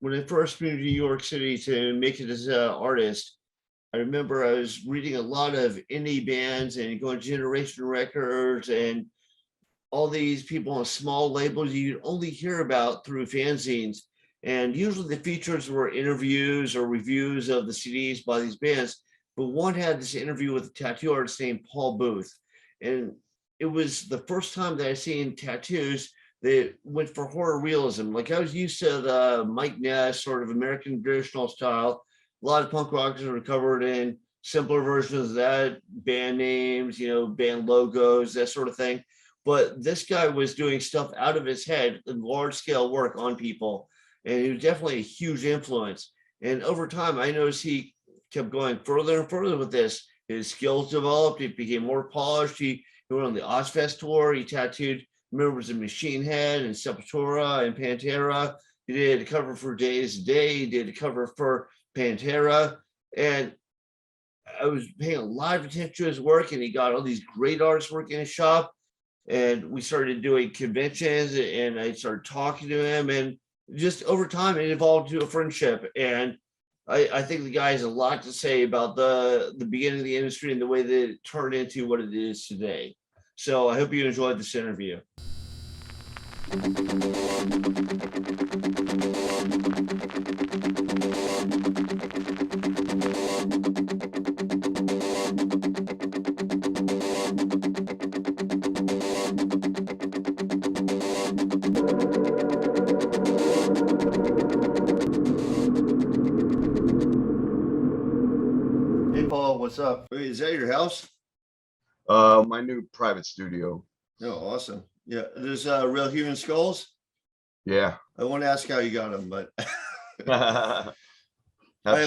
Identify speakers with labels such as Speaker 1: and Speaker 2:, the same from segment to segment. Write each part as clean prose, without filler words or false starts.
Speaker 1: when I first moved to New York City to make it as an artist, I remember I was reading a lot of indie bands and going to Generation Records and all these people on small labels you'd only hear about through fanzines. And usually the features were interviews or reviews of the CDs by these bands. But one had this interview with a tattoo artist named Paul Booth. And it was the first time that I seen tattoos that went for horror realism. Like I was used to the Mike Ness sort of American traditional style. A lot of punk rockers are covered in simpler versions of that, band names, band logos, that sort of thing. But this guy was doing stuff out of his head and large scale work on people. And he was definitely a huge influence. And over time, I noticed he kept going further and further with this. His skills developed, he became more polished. He went on the Ozfest tour, he tattooed members of Machine Head and Sepultura and Pantera. He did a cover for Days Day, he did a cover for Pantera. And I was paying a lot of attention to his work, and he got all these great artists working in his shop. And we started doing conventions, and I started talking to him, and just over time it evolved to a friendship. And I think the guy has a lot to say about the beginning of the industry and the way that it turned into what it is today. So I hope you enjoyed this interview. Hey Paul, what's up? Wait, is that your house?
Speaker 2: My new private studio.
Speaker 1: Oh, awesome. Yeah, there's real human skulls.
Speaker 2: Yeah.
Speaker 1: I won't ask how you got them, but
Speaker 2: Have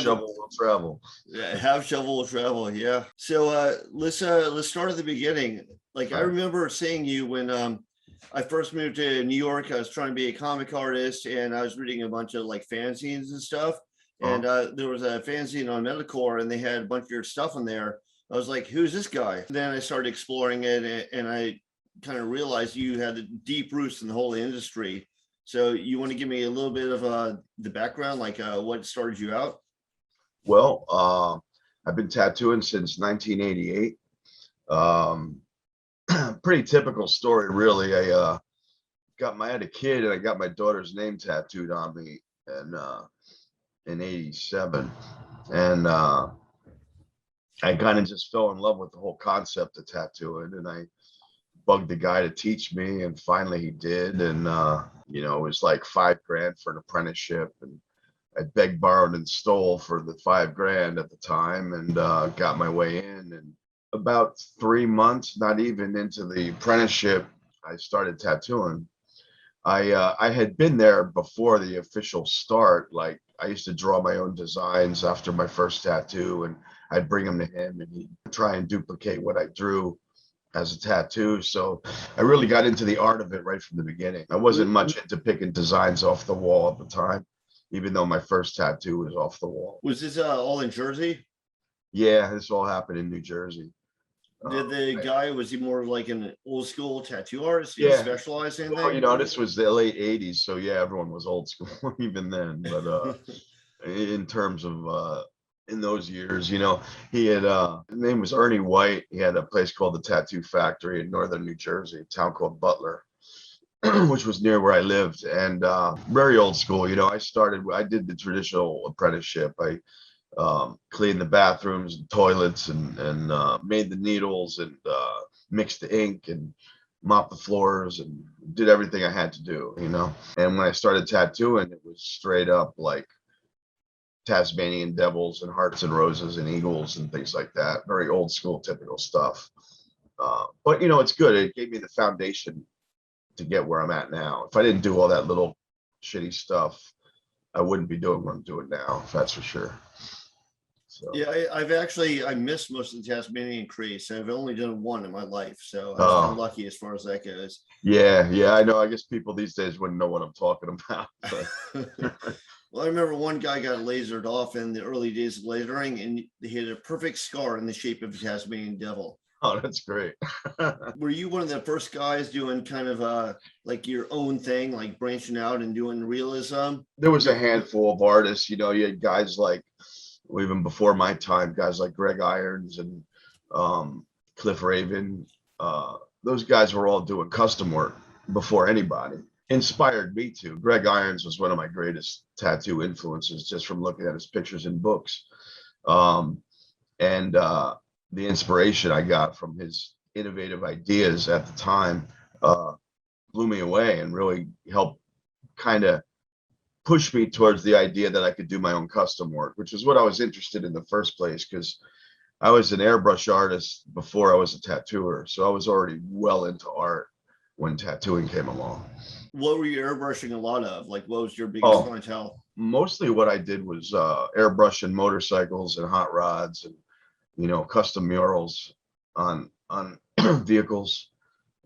Speaker 2: shovel will travel.
Speaker 1: Yeah, have shovel will travel. Yeah. So let's start at the beginning. Like I remember seeing you when I first moved to New York. I was trying to be a comic artist, and I was reading a bunch of like fanzines and stuff. And there was a fanzine on metalcore, and they had a bunch of your stuff in there. I was like, who's this guy? Then I started exploring it, and I kind of realized you had deep roots in the whole industry. So you want to give me a little bit of the background, like what started you out?
Speaker 2: Well, I've been tattooing since 1988. Pretty typical story, really. I had a kid, and I got my daughter's name tattooed on me, and in 87. And I kind of just fell in love with the whole concept of tattooing, and I bugged the guy to teach me, and finally he did. And it was like $5,000 for an apprenticeship, and I begged, borrowed, and stole for the $5,000 at the time, and got my way in. And about 3 months, not even into the apprenticeship, I started tattooing. I had been there before the official start. Like I used to draw my own designs after my first tattoo, and I'd bring them to him, and he'd try and duplicate what I drew as a tattoo. So I really got into the art of it right from the beginning. I wasn't much into picking designs off the wall at the time, even though my first tattoo was off the wall.
Speaker 1: Was this all in Jersey?
Speaker 2: Yeah, this all happened in New Jersey.
Speaker 1: Did the guy, was he more like an old school tattoo artist? Did
Speaker 2: Yeah.
Speaker 1: he specialize in anything?
Speaker 2: Well, this was the late 80s, so yeah, everyone was old school even then. But in terms of in those years, he had his name was Ernie White. He had a place called the Tattoo Factory in northern New Jersey, a town called Butler, which was near where I lived, and very old school. I did the traditional apprenticeship. I cleaned the bathrooms and toilets, and made the needles, and mixed the ink, and mopped the floors, and did everything I had to do, And when I started tattooing, it was straight up like Tasmanian devils and hearts and roses and eagles and things like that. Very old school, typical stuff. But it's good. It gave me the foundation to get where I'm at now. If I didn't do all that little shitty stuff, I wouldn't be doing what I'm doing now, that's for sure. So.
Speaker 1: Yeah, I missed most of the Tasmanian crease. I've only done one in my life, so I was unlucky as far as that goes.
Speaker 2: Yeah, I know. I guess people these days wouldn't know what I'm talking about.
Speaker 1: Well, I remember one guy got lasered off in the early days of lasering, and he had a perfect scar in the shape of a Tasmanian devil.
Speaker 2: Oh, that's great.
Speaker 1: Were you one of the first guys doing kind of like your own thing, like branching out and doing realism?
Speaker 2: There was a handful of artists, you had guys like, well, even before my time, guys like Greg Irons and Cliff Raven. Those guys were all doing custom work before anybody. Inspired me to. Greg Irons was one of my greatest tattoo influences just from looking at his pictures in books. Um, and the inspiration I got from his innovative ideas at the time uh, blew me away and really helped kind of push me towards the idea that I could do my own custom work, which is what I was interested in the first place, because I was an airbrush artist before I was a tattooer. So I was already well into art when tattooing came along.
Speaker 1: What were you airbrushing a lot of? Like, what was your biggest
Speaker 2: Oh,
Speaker 1: clientele?
Speaker 2: mostly what I did was airbrushing motorcycles and hot rods and, custom murals on vehicles.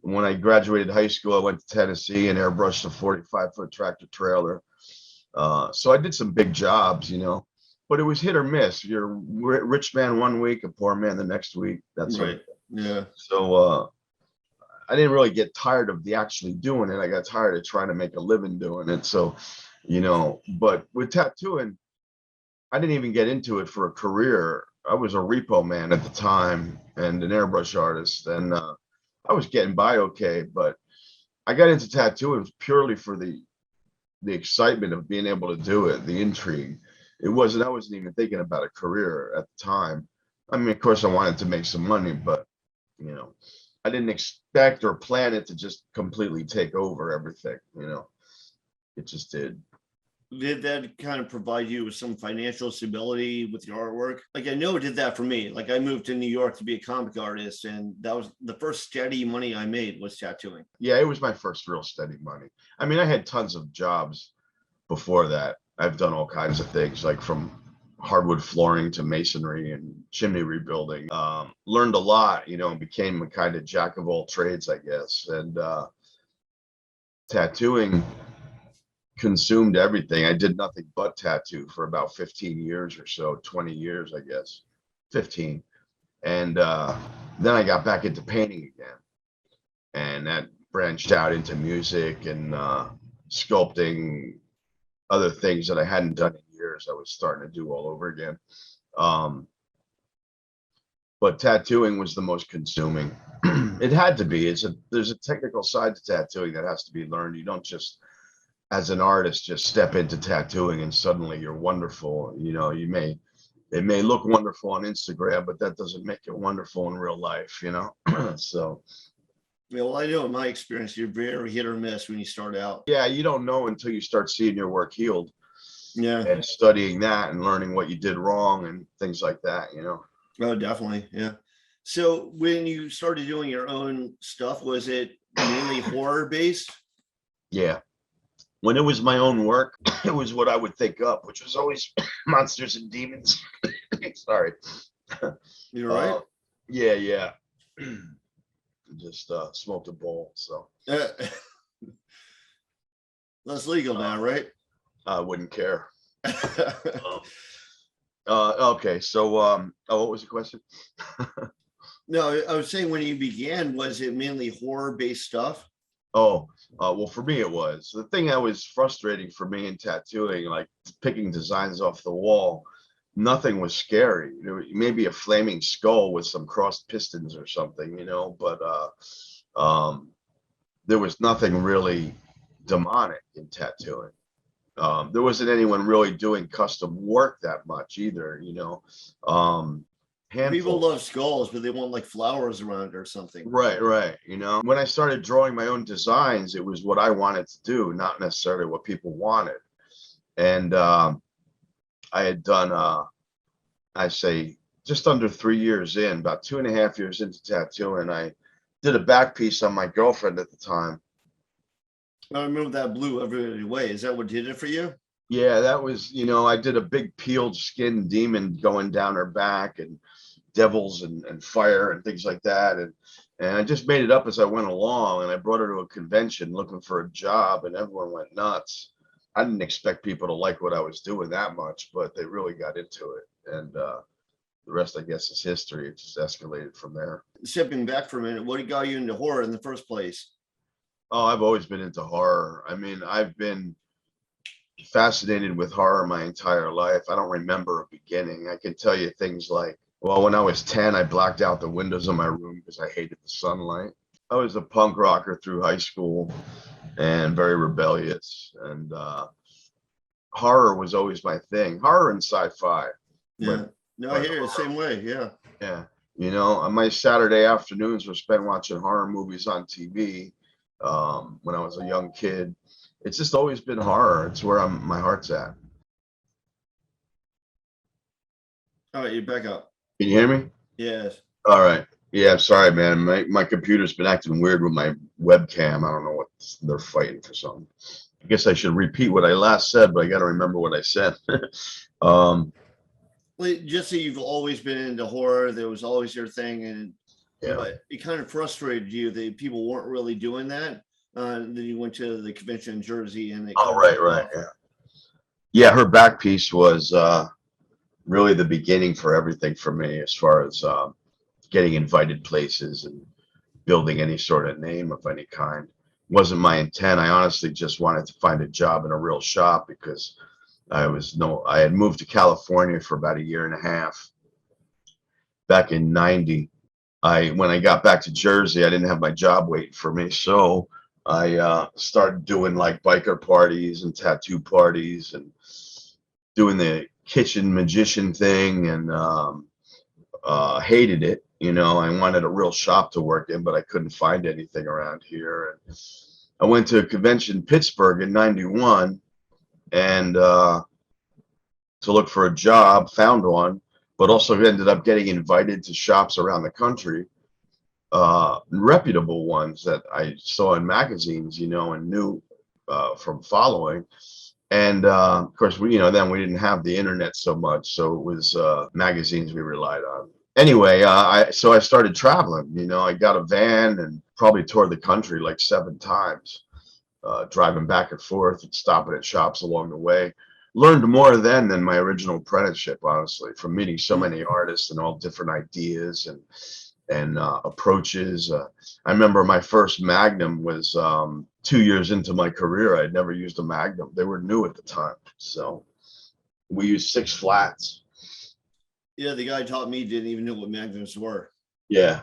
Speaker 2: When I graduated high school, I went to Tennessee and airbrushed a 45-foot tractor trailer. So I did some big jobs, but it was hit or miss. You're a rich man one week, a poor man the next week. That's
Speaker 1: Right. Yeah.
Speaker 2: so I didn't really get tired of the actually doing it. I got tired of trying to make a living doing it. So, but with tattooing, I didn't even get into it for a career. I was a repo man at the time and an airbrush artist, and I was getting by okay. But I got into tattooing purely for the excitement of being able to do it, the intrigue. I wasn't even thinking about a career at the time. I mean, of course I wanted to make some money, but you know, I didn't expect or plan it to just completely take over everything, it just did.
Speaker 1: Did that kind of provide you with some financial stability with your artwork? Like, I know it did that for me. Like, I moved to New York to be a comic artist, and that was the first steady money I made was tattooing.
Speaker 2: Yeah, it was my first real steady money. I mean, I had tons of jobs before that. I've done all kinds of things, like from hardwood flooring to masonry and chimney rebuilding. Learned a lot, and became a kind of jack of all trades, I guess. And tattooing consumed everything. I did nothing but tattoo for about 15 years or so, 20 years, I guess, 15. And then I got back into painting again. And that branched out into music and sculpting, other things that I hadn't done in years. I was starting to do all over again. Um, but tattooing was the most consuming. It had to be. There's a technical side to tattooing that has to be learned. You don't just, as an artist, just step into tattooing and suddenly you're wonderful. It may look wonderful on Instagram, but that doesn't make it wonderful in real life. So
Speaker 1: Yeah, well, I know in my experience, you're very hit or miss when you start out.
Speaker 2: yeah, you don't know until you start seeing your work healed
Speaker 1: Yeah.
Speaker 2: and studying that and learning what you did wrong and things like that.
Speaker 1: Oh, definitely. Yeah. So when you started doing your own stuff, was it mainly horror based?
Speaker 2: Yeah. When it was my own work, it was what I would think up, which was always monsters and demons. Sorry.
Speaker 1: You're right.
Speaker 2: Yeah, yeah. Just smoked a bowl, so
Speaker 1: That's legal now, right?
Speaker 2: I wouldn't care. Okay, so what was the question?
Speaker 1: No, I was saying when you began, was it mainly horror based stuff?
Speaker 2: Well, for me, it was. The thing that was frustrating for me in tattooing, like picking designs off the wall, nothing was scary. Maybe a flaming skull with some crossed pistons or something, but there was nothing really demonic in tattooing. There wasn't anyone really doing custom work that much either.
Speaker 1: People
Speaker 2: Handful.
Speaker 1: love skulls, but they want like flowers around it or something.
Speaker 2: Right. When I started drawing my own designs, it was what I wanted to do, not necessarily what people wanted. And I had done, I say, just under 3 years in, about 2.5 years into tattooing, I did a back piece on my girlfriend at the time.
Speaker 1: I remember that blew everybody away. Is that what did it for you?
Speaker 2: Yeah, that was, I did a big peeled skin demon going down her back and devils and fire and things like that. And I just made it up as I went along. And I brought her to a convention looking for a job, and everyone went nuts. I didn't expect people to like what I was doing that much, but they really got into it. And the rest, I guess, is history. It just escalated from there.
Speaker 1: Stepping back for a minute, what got you into horror in the first place?
Speaker 2: Oh, I've always been into horror. I mean, I've been fascinated with horror my entire life. I don't remember a beginning. I can tell you things like, well, when I was 10, I blacked out the windows of my room because I hated the sunlight. I was a punk rocker through high school and very rebellious. And horror was always my thing. Horror and sci-fi.
Speaker 1: Yeah. No, I hear you the same way. Yeah.
Speaker 2: Yeah. You know, my Saturday afternoons were spent watching horror movies on TV when I was a young kid. It's just always been horror. It's where my heart's at.
Speaker 1: All right, you're back up.
Speaker 2: Can you hear me?
Speaker 1: Yes.
Speaker 2: All right. Yeah, I'm sorry, man. My computer's been acting weird with my webcam. I don't know what they're fighting for something. I guess I should repeat what I last said, but I got to remember what I said.
Speaker 1: Well, just so you've always been into horror, there was always your thing, and
Speaker 2: Yeah.
Speaker 1: but it kind of frustrated you that people weren't really doing that. Then you went to the convention in Jersey, and it
Speaker 2: Oh,
Speaker 1: kind of
Speaker 2: right. Yeah. Yeah, her back piece was really the beginning for everything for me as far as getting invited places and building any sort of name of any kind. Wasn't my intent. I honestly just wanted to find a job in a real shop because I had moved to California for about a year and a half back in 90. When I got back to Jersey, I didn't have my job waiting for me. So I started doing like biker parties and tattoo parties and doing the kitchen magician thing, and hated it. You know, I wanted a real shop to work in, but I couldn't find anything around here. And I went to a convention in Pittsburgh in 91 and to look for a job, found one, but also ended up getting invited to shops around the country, reputable ones that I saw in magazines, you know, and knew from following. And of course, then we didn't have the internet so much, so it was magazines we relied on. Anyway, so I started traveling. You know, I got a van and probably toured the country like 7 times, driving back and forth and stopping at shops along the way. Learned more then than my original apprenticeship, honestly, from meeting so many artists and all different ideas and approaches. I remember my first Magnum was 2 years into my career. I'd never used a Magnum. They were new at the time. So we used 6 flats.
Speaker 1: Yeah, the guy taught me didn't even know what magnums were.
Speaker 2: Yeah.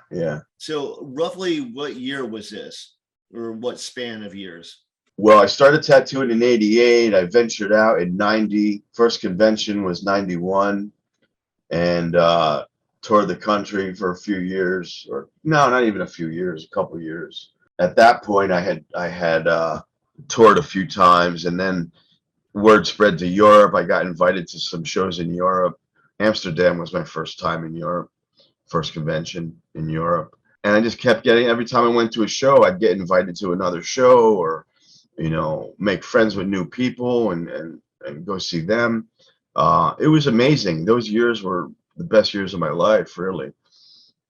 Speaker 1: So roughly what year was this, or what span of years?
Speaker 2: Well, I started tattooing in 88. I ventured out in 90. First convention was 91. And toured the country for a few years, or no, not even a few years, a couple of years. At that point, I had toured a few times, and then word spread to Europe. I got invited to some shows in Europe. Amsterdam was my first time in Europe, first convention in Europe. And I just kept getting, every time I went to a show, I'd get invited to another show, or, you know, make friends with new people and go see them. It was amazing. Those years were the best years of my life, really.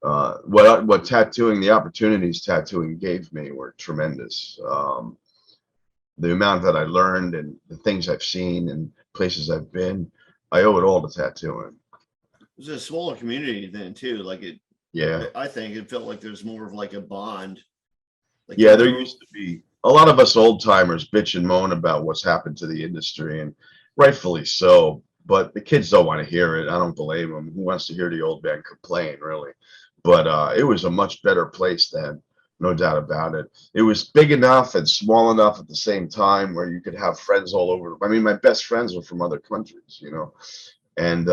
Speaker 2: What tattooing, the opportunities tattooing gave me were tremendous. The amount that I learned and the things I've seen and places I've been, I owe it all to tattooing.
Speaker 1: It was a smaller community then too. Like it,
Speaker 2: Yeah.
Speaker 1: I think it felt like there's more of like a bond. Like
Speaker 2: Yeah, there used to be a lot of us old timers bitch and moan about what's happened to the industry, and rightfully so. But the kids don't want to hear it. I don't blame them. Who wants to hear the old man complain, really? But it was a much better place then, no doubt about it. It was big enough and small enough at the same time where you could have friends all over. I mean, my best friends were from other countries, you know, and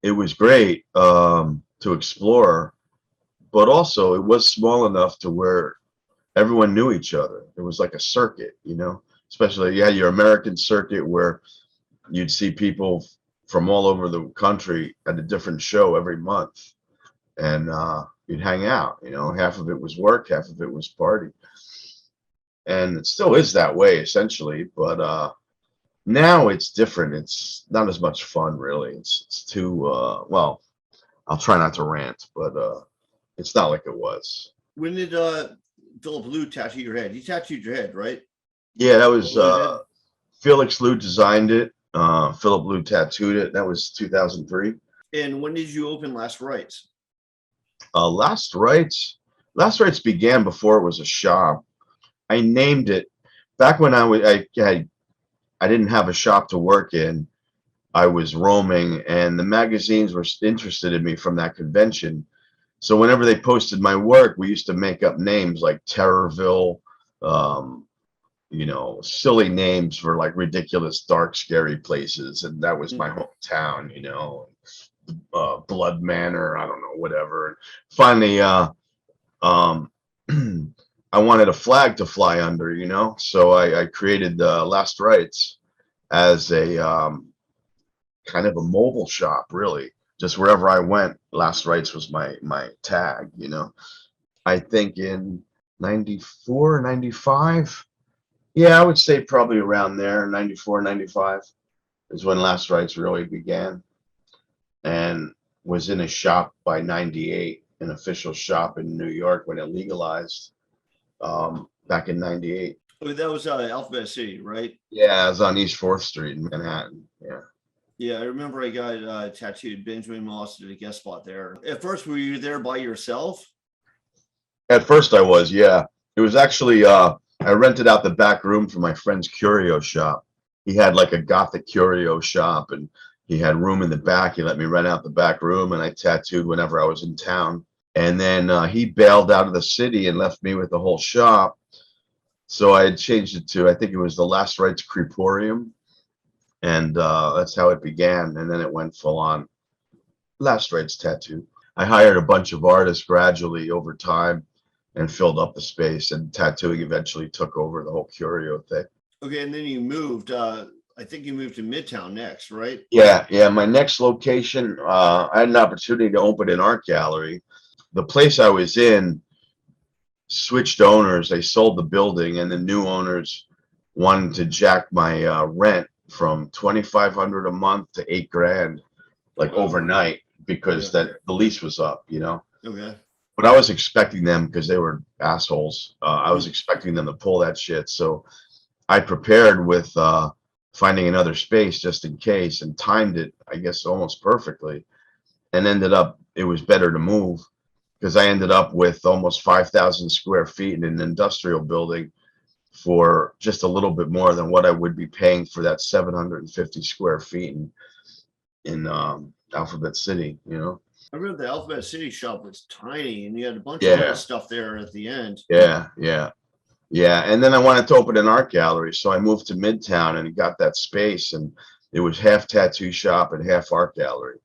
Speaker 2: it was great to explore. But also, it was small enough to where everyone knew each other. It was like a circuit, you know, especially you had your American circuit where you'd see people from all over the country at a different show every month, and you'd hang out. You know, half of it was work, half of it was party, and it still is that way essentially. But now it's different. It's not as much fun, really. It's too well. I'll try not to rant, but it's not like it was.
Speaker 1: When did Philip Liu tattoo your head? He tattooed your head, right?
Speaker 2: Yeah, that was Felix Liu designed it. Philip Liu tattooed it. That was 2003.
Speaker 1: And when did you open Last Rites?
Speaker 2: Last Rites. Last Rites began before it was a shop. I named it back when I didn't have a shop to work in. I was roaming, and the magazines were interested in me from that convention. So whenever they posted my work, we used to make up names like Terrorville, um, silly names for like ridiculous, dark, scary places, and that was my hometown. Blood Manor, I don't know, whatever. And finally, um, I wanted a flag to fly under, so I created Last Rites as a kind of a mobile shop, really. Just wherever I went, Last Rites was my tag, I think in 94, 95. Yeah, I would say probably around there, 94, 95 is when Last Rites really began, and was in a shop by 98, an official shop in New York when it legalized back in 98.
Speaker 1: Oh, that was Alphabet City, right?
Speaker 2: Yeah, I was on East 4th Street in Manhattan. Yeah.
Speaker 1: Yeah, I remember I got tattooed. Benjamin Moss did a guest spot there. At first, were you there by yourself?
Speaker 2: At first I was, yeah. It was actually I rented out the back room for my friend's curio shop. He had like a gothic curio shop, and he had room in the back. He let me rent out the back room, and I tattooed whenever I was in town. And then he bailed out of the city and left me with the whole shop. So I had changed it to, I think it was the Last Rites Creporium, and that's how it began. And then it went full on Last Rites Tattoo. I hired a bunch of artists gradually over time and filled up the space, and tattooing eventually took over the whole curio thing.
Speaker 1: Okay, and then you moved. I think you moved to Midtown next, right?
Speaker 2: Yeah. My next location, I had an opportunity to open an art gallery. The place I was in switched owners. They sold the building, and the new owners wanted to jack my rent from $2,500 a month to $8,000, like overnight, because the lease was up.
Speaker 1: Okay.
Speaker 2: But I was expecting them, because they were assholes. I was expecting them to pull that shit. So I prepared with finding another space just in case, and timed it, I guess, almost perfectly, and ended up, it was better to move, because I ended up with almost 5,000 square feet in an industrial building for just a little bit more than what I would be paying for that 750 square feet in Alphabet City,
Speaker 1: I remember the Alphabet City shop was tiny, and you had a bunch of little stuff there at the end.
Speaker 2: Yeah. And then I wanted to open an art gallery, so I moved to Midtown and got that space, and it was half tattoo shop and half art gallery.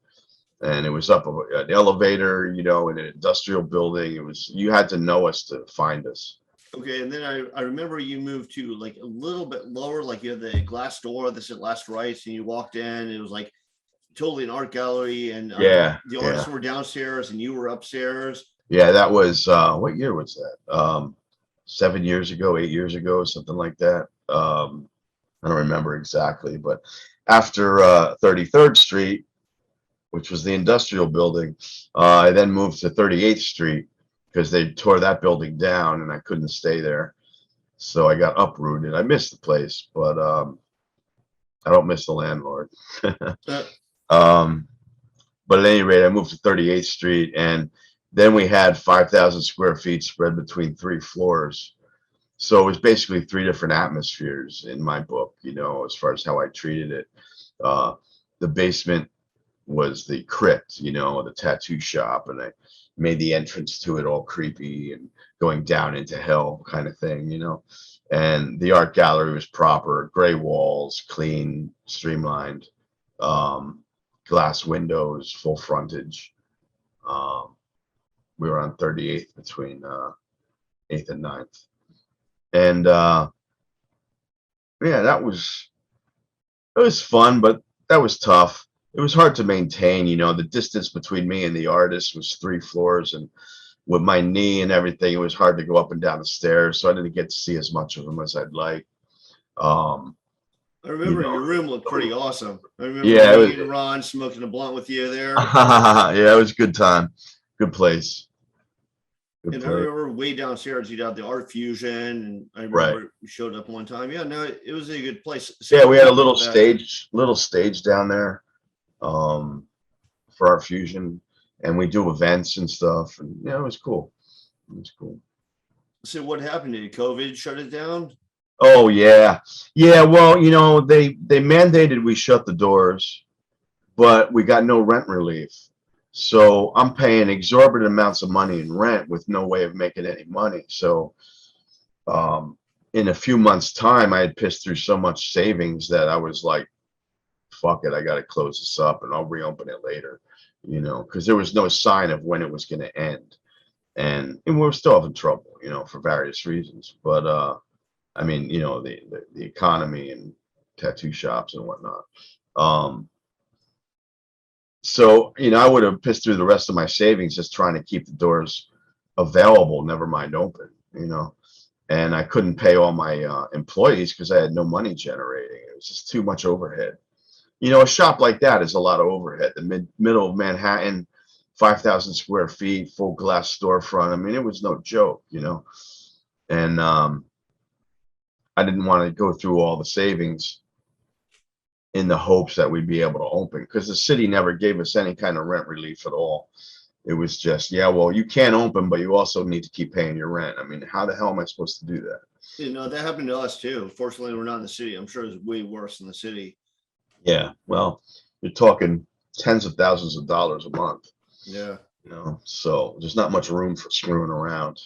Speaker 2: And it was up an elevator, in an industrial building. You had to know us to find us.
Speaker 1: Okay, and then I remember you moved to like a little bit lower, like you had the glass door that said Last Rites, and you walked in, it was like totally an art gallery, and the artists were downstairs and you were upstairs.
Speaker 2: Yeah, that was what year was that? 7 years ago, 8 years ago, something like that. I don't remember exactly, but after 33rd Street, which was the industrial building, I then moved to 38th Street because they tore that building down and I couldn't stay there. So I got uprooted. I miss the place, but I don't miss the landlord. But at any rate, I moved to 38th Street, and then we had 5,000 square feet spread between 3 floors. So it was basically 3 different atmospheres in my book, as far as how I treated it. The basement was the crypt, the tattoo shop, and I made the entrance to it all creepy and going down into hell kind of thing, And the art gallery was proper, gray walls, clean, streamlined, glass windows, full frontage. We were on 38th between 8th and 9th. And yeah, it was fun, but that was tough. It was hard to maintain, the distance between me and the artist was 3 floors, and with my knee and everything, it was hard to go up and down the stairs, so I didn't get to see as much of them as I'd like.
Speaker 1: I remember your room looked pretty awesome. I remember me and Ron smoking a blunt with you there.
Speaker 2: Yeah, it was a good time. Good place.
Speaker 1: I remember way downstairs you'd have the Art Fusion, and I remember you showed up one time. Yeah, no, it was a good place.
Speaker 2: Yeah, we had a little stage down there. for Art Fusion, and we do events and stuff. And yeah, it was cool. It was cool.
Speaker 1: So what happened? Did COVID shut it down?
Speaker 2: Oh yeah, yeah. Well, they mandated we shut the doors, but we got no rent relief. So I'm paying exorbitant amounts of money in rent with no way of making any money. So in a few months' time, I had pissed through so much savings that I was like, fuck it, I got to close this up and I'll reopen it later, because there was no sign of when it was going to end. And we're still having trouble, for various reasons. But I mean, the economy and tattoo shops and whatnot. So, I would have pissed through the rest of my savings just trying to keep the doors available, never mind open, and I couldn't pay all my employees because I had no money generating. It was just too much overhead. A shop like that is a lot of overhead. The middle of Manhattan, 5,000 square feet, full glass storefront. I mean, it was no joke, and I didn't want to go through all the savings in the hopes that we'd be able to open, because the city never gave us any kind of rent relief at all. It was just, yeah, well, you can't open, but you also need to keep paying your rent. I mean, how the hell am I supposed to do that?
Speaker 1: That happened to us too. Fortunately, we're not in the city. I'm sure it's way worse in the city.
Speaker 2: Yeah, well, you're talking tens of thousands of dollars a month.
Speaker 1: Yeah.
Speaker 2: So there's not much room for screwing around.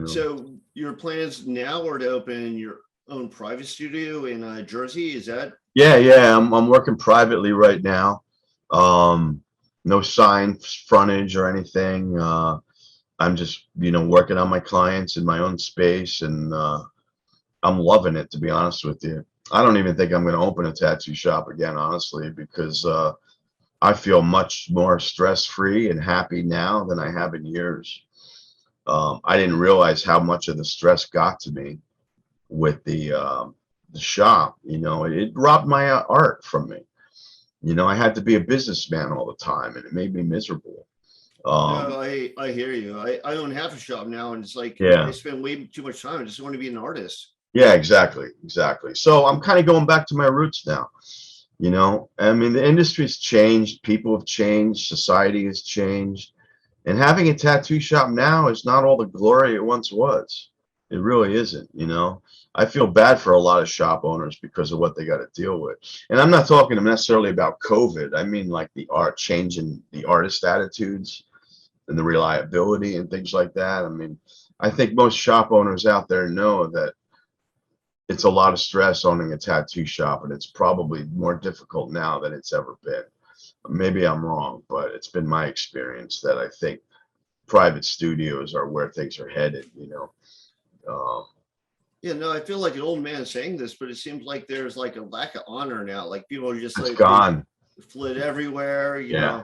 Speaker 1: So your plans now are to open your own private studio in Jersey? Is that?
Speaker 2: Yeah. I'm working privately right now. No sign frontage or anything. I'm just, working on my clients in my own space, and I'm loving it, to be honest with you. I don't even think I'm going to open a tattoo shop again, honestly, because I feel much more stress-free and happy now than I have in years. I didn't realize how much of the stress got to me with the shop. It robbed my art from me. I had to be a businessman all the time, and it made me miserable.
Speaker 1: No, I hear you. I own half a shop now, and it's like,
Speaker 2: Yeah.
Speaker 1: I spend way too much time. I just want to be an artist.
Speaker 2: Yeah, exactly. So I'm kind of going back to my roots now. I mean, the industry's changed, people have changed, society has changed, and having a tattoo shop now is not all the glory it once was. It really isn't. I feel bad for a lot of shop owners because of what they got to deal with. And I'm not talking necessarily about COVID. I mean, like the art changing, the artist attitudes and the reliability and things like that. I mean, I think most shop owners out there know that it's a lot of stress owning a tattoo shop, and it's probably more difficult now than it's ever been. Maybe I'm wrong, but it's been my experience that I think private studios are where things are headed.
Speaker 1: Yeah, no, I feel like an old man saying this, but it seems like there's like a lack of honor now. Like people are just
Speaker 2: It's
Speaker 1: like
Speaker 2: gone.
Speaker 1: flit everywhere.
Speaker 2: Yeah.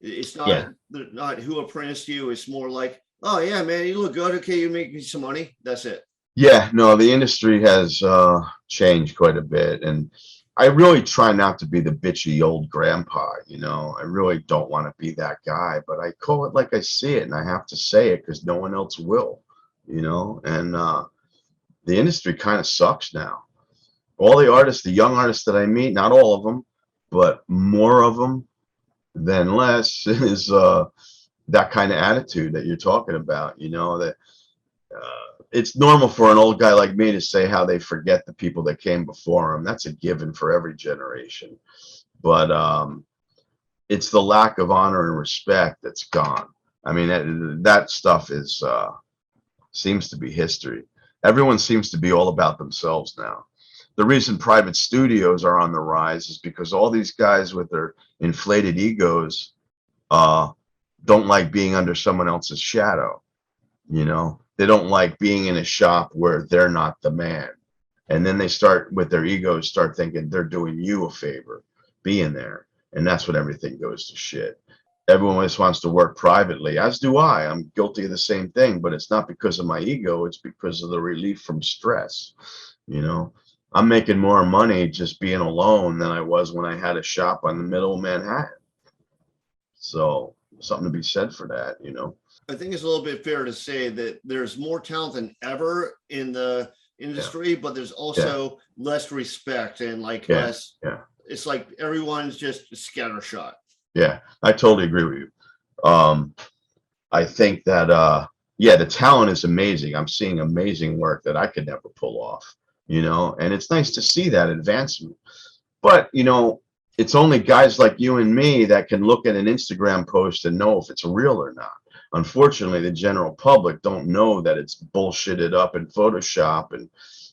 Speaker 1: It's
Speaker 2: Yeah.
Speaker 1: not who apprenticed you. It's more like, oh yeah, man, you look good. Okay, you make me some money. That's it.
Speaker 2: Yeah, no, the industry has changed quite a bit, and I really try not to be the bitchy old grandpa. I really don't want to be that guy, but I call it like I see it, and I have to say it because no one else will. And the industry kind of sucks now. All the artists, the young artists that I meet, not all of them, but more of them than less, is that kind of attitude that you're talking about. That it's normal for an old guy like me to say how they forget the people that came before them. That's a given for every generation. But it's the lack of honor and respect that's gone. I mean, that stuff seems to be history. Everyone seems to be all about themselves now. The reason private studios are on the rise is because all these guys with their inflated egos don't like being under someone else's shadow. They don't like being in a shop where they're not the man. And then they start with their egos, start thinking they're doing you a favor being there. And that's when everything goes to shit. Everyone just wants to work privately, as do I. I'm guilty of the same thing, but it's not because of my ego. It's because of the relief from stress. I'm making more money just being alone than I was when I had a shop on the middle of Manhattan. So something to be said for that.
Speaker 1: I think it's a little bit fair to say that there's more talent than ever in the industry, but there's also less respect and like less it's like everyone's just scattershot.
Speaker 2: Yeah, I totally agree with you. I think that yeah, the talent is amazing. I'm seeing amazing work that I could never pull off, and it's nice to see that advancement. But, it's only guys like you and me that can look at an Instagram post and know if it's real or not. Unfortunately, the general public don't know that it's bullshitted up in Photoshop and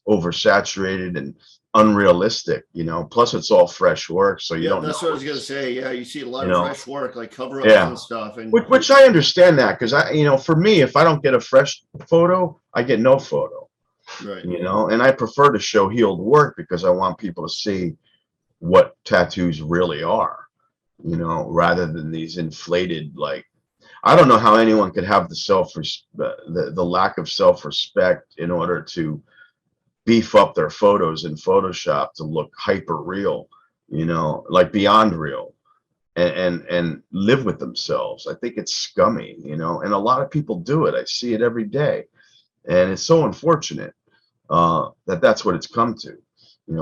Speaker 2: oversaturated and unrealistic, plus it's all fresh work, so you
Speaker 1: Yeah,
Speaker 2: don't know
Speaker 1: that's what I was gonna
Speaker 2: what's,
Speaker 1: say. Yeah, you see a lot
Speaker 2: you
Speaker 1: of
Speaker 2: know,
Speaker 1: fresh work, like cover ups
Speaker 2: yeah.
Speaker 1: and stuff. And
Speaker 2: Which I understand that, because for me, if I don't get a fresh photo, I get no photo,
Speaker 1: right.
Speaker 2: and I prefer to show healed work because I want people to see what tattoos really are, rather than these inflated, like, I don't know how anyone could have the lack of self-respect in order to beef up their photos in Photoshop to look hyper real, like beyond real, and live with themselves. I think it's scummy, and a lot of people do it. I see it every day, and it's so unfortunate that that's what it's come to.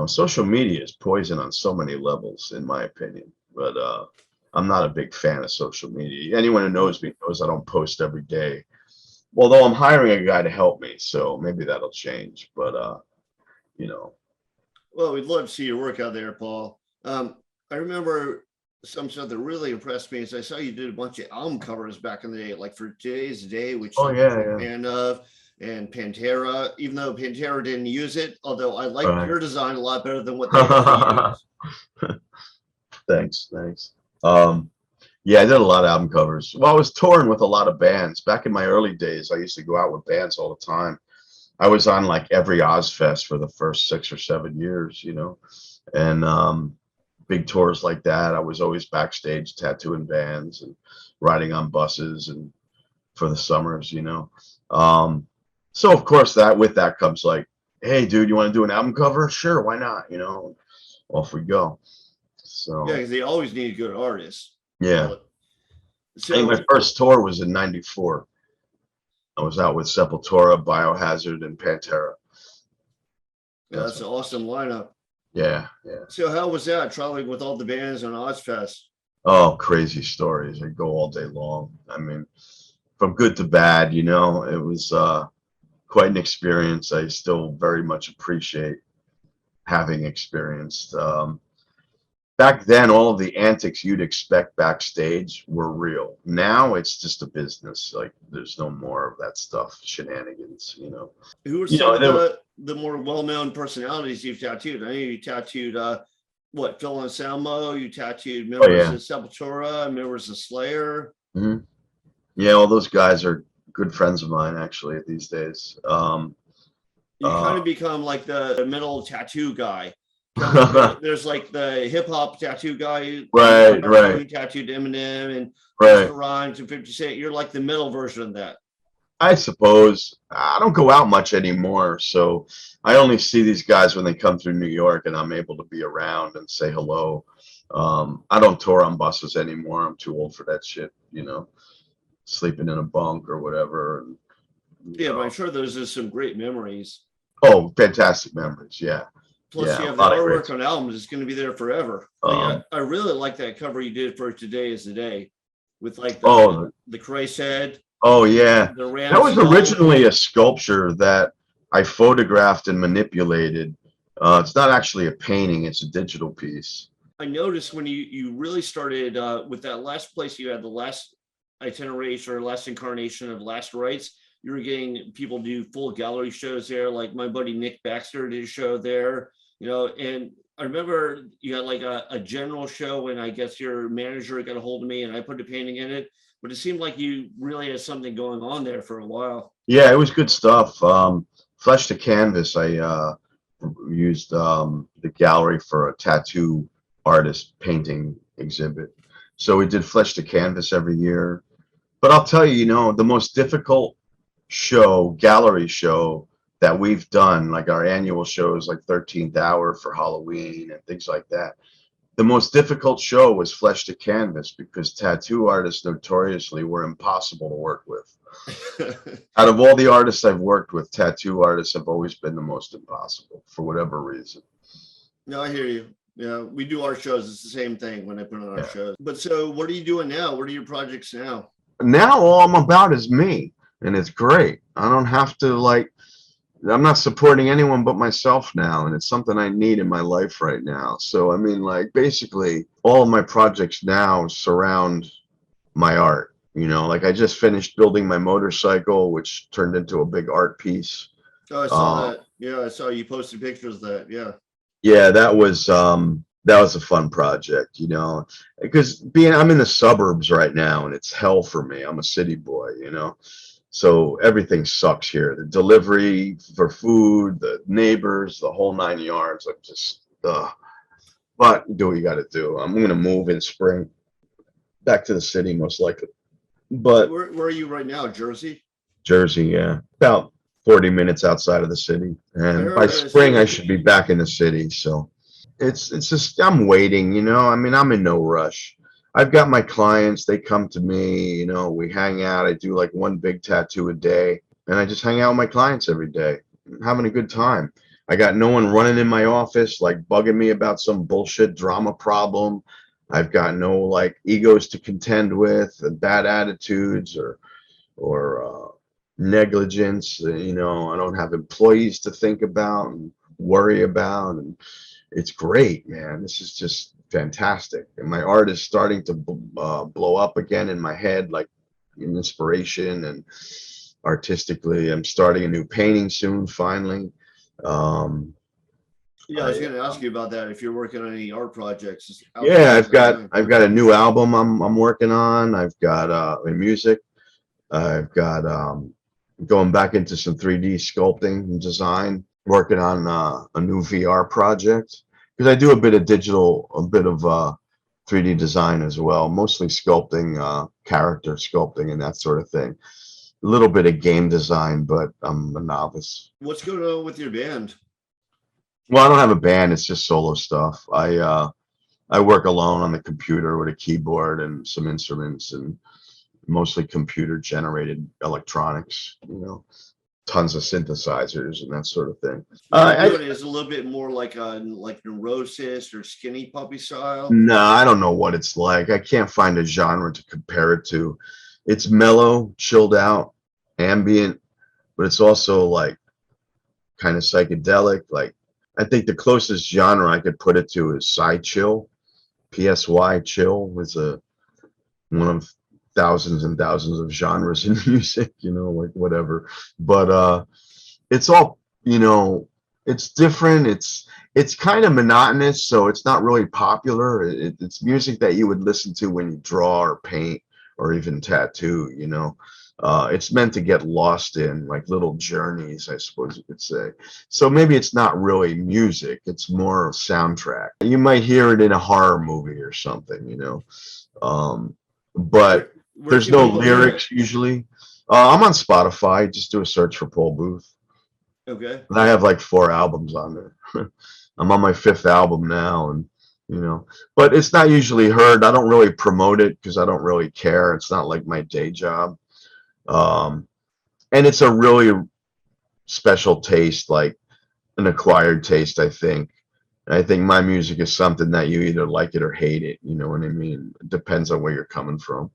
Speaker 2: Social media is poison on so many levels, in my opinion. But I'm not a big fan of social media. Anyone who knows me knows I don't post every day. Although I'm hiring a guy to help me, so maybe that'll change. But you know,
Speaker 1: Well, we'd love to see your work out there, Paul. I remember some stuff that really impressed me is I saw you did a bunch of album covers back in the day, like for Today's Day, which
Speaker 2: oh
Speaker 1: I'm
Speaker 2: yeah,
Speaker 1: a
Speaker 2: yeah,
Speaker 1: fan of, and Pantera, even though Pantera didn't use it, although I liked
Speaker 2: right.
Speaker 1: your design a lot better than what they actually used.
Speaker 2: Thanks. Um, yeah, I did a lot of album covers. Well, I was touring with a lot of bands back in my early days. I used to go out with bands all the time. I was on like every Ozfest for the first 6 or 7 years, and big tours like that. I was always backstage tattooing bands and riding on buses and for the summers, So of course with that comes like, hey, dude, you want to do an album cover? Sure, why not? Off we go.
Speaker 1: Yeah,
Speaker 2: So
Speaker 1: because they always need good artists.
Speaker 2: yeah, I think my
Speaker 1: So
Speaker 2: first tour was in '94. I was out with Sepultura, Biohazard, and Pantera. That's
Speaker 1: that's
Speaker 2: what
Speaker 1: an
Speaker 2: it was.
Speaker 1: awesome lineup.
Speaker 2: Yeah.
Speaker 1: So how was that traveling with all the bands on Ozfest?
Speaker 2: Oh, crazy stories. I go all day long. I mean, from good to bad, it was quite an experience. I still very much appreciate having experienced. Back then, all of the antics you'd expect backstage were real. Now it's just a business. Like there's no more of that stuff, shenanigans.
Speaker 1: Who are some of
Speaker 2: There were,
Speaker 1: the more well-known personalities you've tattooed? I know you tattooed what, Phil Anselmo, you tattooed
Speaker 2: oh
Speaker 1: members
Speaker 2: yeah,
Speaker 1: of Sepultura, members of Slayer.
Speaker 2: hmm yeah. All those guys are good friends of mine actually these days.
Speaker 1: You
Speaker 2: Uh,
Speaker 1: kind of become like the middle tattoo guy. Kind of like there's like the hip hop tattoo guy,
Speaker 2: right,
Speaker 1: who tattooed Eminem and
Speaker 2: right.
Speaker 1: Busta Rhymes and 50 Cent. You're like the middle version of that.
Speaker 2: I suppose I don't go out much anymore, so I only see these guys when they come through New York, and I'm able to be around and say hello. I don't tour on buses anymore. I'm too old for that shit, sleeping in a bunk or whatever. And,
Speaker 1: Yeah, but I'm sure those are some great memories.
Speaker 2: oh, fantastic memories. Yeah,
Speaker 1: Plus,
Speaker 2: yeah,
Speaker 1: you have
Speaker 2: a
Speaker 1: the
Speaker 2: lot of great.
Speaker 1: artwork on albums; it's going to be there forever. Like I really like that cover you did for Today Is the Day, with like
Speaker 2: oh,
Speaker 1: the Christ head,
Speaker 2: oh yeah,
Speaker 1: the
Speaker 2: that
Speaker 1: ram
Speaker 2: was
Speaker 1: skull.
Speaker 2: originally a sculpture that I photographed and manipulated. It's not actually a painting; it's a digital piece.
Speaker 1: I noticed when you really started with that last place you had the last itineration or last incarnation of Last Rites, you were getting people do full gallery shows there. Like my buddy Nick Baxter did a show there, and I remember you had like a general show and I guess your manager got a hold of me and I put a painting in it, but it seemed like you really had something going on there for a while.
Speaker 2: Yeah, it was good stuff. Flesh to Canvas, I used the gallery for a tattoo artist painting exhibit. So we did Flesh to Canvas every year. But I'll tell you, the most difficult gallery show that we've done, like our annual shows like 13th Hour for Halloween and things like that. The most difficult show was Flesh to Canvas because tattoo artists notoriously were impossible to work with. Out of all the artists I've worked with, tattoo artists have always been the most impossible for whatever reason.
Speaker 1: No, I hear you. Yeah, we do our shows. It's the same thing when I put on our
Speaker 2: Yeah.
Speaker 1: shows. But so what are you doing now? What are your projects now?
Speaker 2: Now all I'm about is me, and it's great. I don't have to like, I'm not supporting anyone but myself now, and it's something I need in my life right now. So I mean, like basically all of my projects now surround my art. You know, like I just finished building my motorcycle, which turned into a big art piece.
Speaker 1: Oh, I saw
Speaker 2: Uh,
Speaker 1: that. Yeah, I saw you posted pictures of that. Yeah.
Speaker 2: yeah, that was a fun project, you know, because I'm in the suburbs right now and it's hell for me. I'm a city boy, you know. So everything sucks here. The delivery for food, the neighbors, the whole 9 yards. I'm just but do what you gotta do. I'm gonna move in spring back to the city most likely. But
Speaker 1: Where are you right now? Jersey?
Speaker 2: Jersey, yeah. About 40 minutes outside of the city.
Speaker 1: I
Speaker 2: And by
Speaker 1: heard it's
Speaker 2: spring I
Speaker 1: like
Speaker 2: should be back in the city. So it's just I'm waiting, you know. I mean, I'm in no rush. I've got my clients, they come to me, you know, we hang out. I do like one big tattoo a day, and I just hang out with my clients every day, having a good time. I got no one running in my office like bugging me about some bullshit drama problem. I've got no like egos to contend with, bad attitudes or negligence. You know, I don't have employees to think about and worry about, and it's great, man. This is just fantastic, and my art is starting to blow up again in my head, like in inspiration and artistically. I'm starting a new painting soon, finally. Um,
Speaker 1: yeah, I was
Speaker 2: I
Speaker 1: gonna ask you about that if you're working on any art projects
Speaker 2: yeah,
Speaker 1: outside of that.
Speaker 2: I've got a new album I'm working on. I've got music. I've got going back into some 3D sculpting and design, working on a new VR project because I do a bit of digital, a bit of 3D design as well, mostly sculpting, character sculpting and that sort of thing. A little bit of game design, but I'm a novice.
Speaker 1: What's going on with your band?
Speaker 2: Well, I don't have a band, it's just solo stuff. I work alone on the computer with a keyboard and some instruments and mostly computer generated electronics, you know, tons of synthesizers and that sort of thing.
Speaker 1: What you're
Speaker 2: I
Speaker 1: doing is a little bit more like Neurosis or Skinny Puppy style.
Speaker 2: No, I don't know what it's like. I can't find a genre to compare it to. It's mellow, chilled out, ambient, but it's also like kind of psychedelic. Like I think the closest genre I could put it to is psy chill. PSY chill was a one of thousands and thousands of genres in music, you know, like whatever. But it's all, you know, it's different. It's kind of monotonous, so it's not really popular. It's music that you would listen to when you draw or paint or even tattoo, you know. It's meant to get lost in, like little journeys, I suppose you could say. So maybe it's not really music, it's more a soundtrack. You might hear it in a horror movie or something, you know. But
Speaker 1: Where
Speaker 2: there's
Speaker 1: can
Speaker 2: no
Speaker 1: people hear it?
Speaker 2: lyrics usually. I'm on Spotify. Just do a search for Paul Booth.
Speaker 1: Okay.
Speaker 2: And I have like 4 albums on there. I'm on my 5th album now, and you know, but it's not usually heard. I don't really promote it because I don't really care. It's not like my day job. Um, and it's a really special taste, like an acquired taste, I think. And I think my music is something that you either like it or hate it. You know what I mean? It depends on where you're coming from.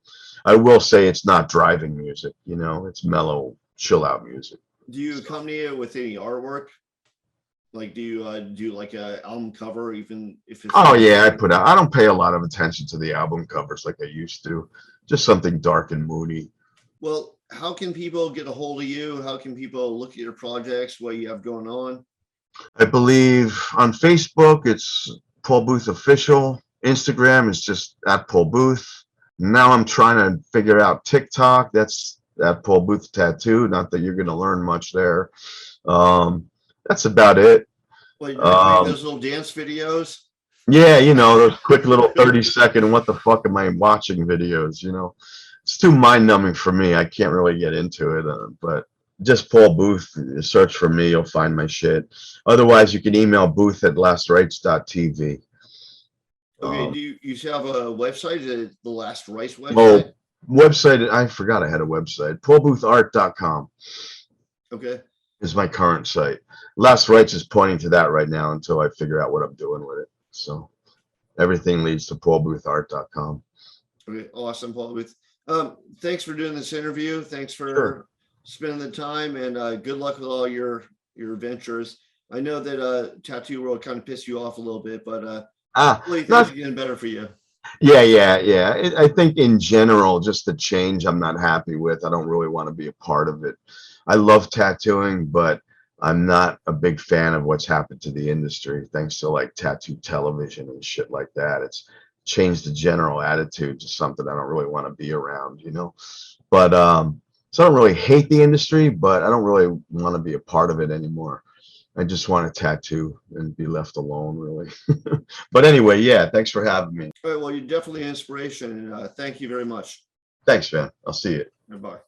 Speaker 2: I will say it's not driving music, you know, it's mellow, chill out music.
Speaker 1: Do you accompany it with any artwork? Like, do you do like a album cover, even if it's
Speaker 2: Oh
Speaker 1: not?
Speaker 2: yeah, I don't pay a lot of attention to the album covers like I used to. Just something dark and moody.
Speaker 1: Well, how can people get a hold of you? How can people look at your projects, what you have going on?
Speaker 2: I believe on Facebook it's Paul Booth Official. Instagram is just at Paul Booth. Now I'm trying to figure out TikTok. That's at Paul Booth Tattoo. Not that you're gonna learn much there. That's about it.
Speaker 1: Well, you're gonna make
Speaker 2: Um,
Speaker 1: those little dance videos.
Speaker 2: yeah, you know, those quick little 30-second what the fuck am I watching videos, you know. It's too mind numbing for me. I can't really get into it, but just Paul Booth, search for me, you'll find my shit. Otherwise, you can email booth@lastrights.tv.
Speaker 1: Okay,
Speaker 2: Um,
Speaker 1: you should have a website, the Last Rice website?
Speaker 2: oh, website, I forgot I had a website. paulboothart.com
Speaker 1: Okay.
Speaker 2: is my current site. Last Rights is pointing to that right now until I figure out what I'm doing with it. So everything leads to paulboothart.com.
Speaker 1: Okay, awesome, Paul. Thanks for doing this interview. Thanks for
Speaker 2: Sure.
Speaker 1: spending the time, and good luck with all your ventures. I know that tattoo world kind of pissed you off a little bit, but hopefully things
Speaker 2: Not
Speaker 1: are getting better for you.
Speaker 2: yeah. I think in general, just the change I'm not happy with. I don't really want to be a part of it. I love tattooing, but I'm not a big fan of what's happened to the industry, thanks to like tattoo television and shit like that. It's changed the general attitude to something I don't really want to be around, you know? But so I don't really hate the industry, but I don't really want to be a part of it anymore. I just want to tattoo and be left alone, really. But anyway, yeah, thanks for having me.
Speaker 1: All right, well, you're definitely an inspiration, and thank you very much.
Speaker 2: Thanks, man. I'll see you.
Speaker 1: Goodbye.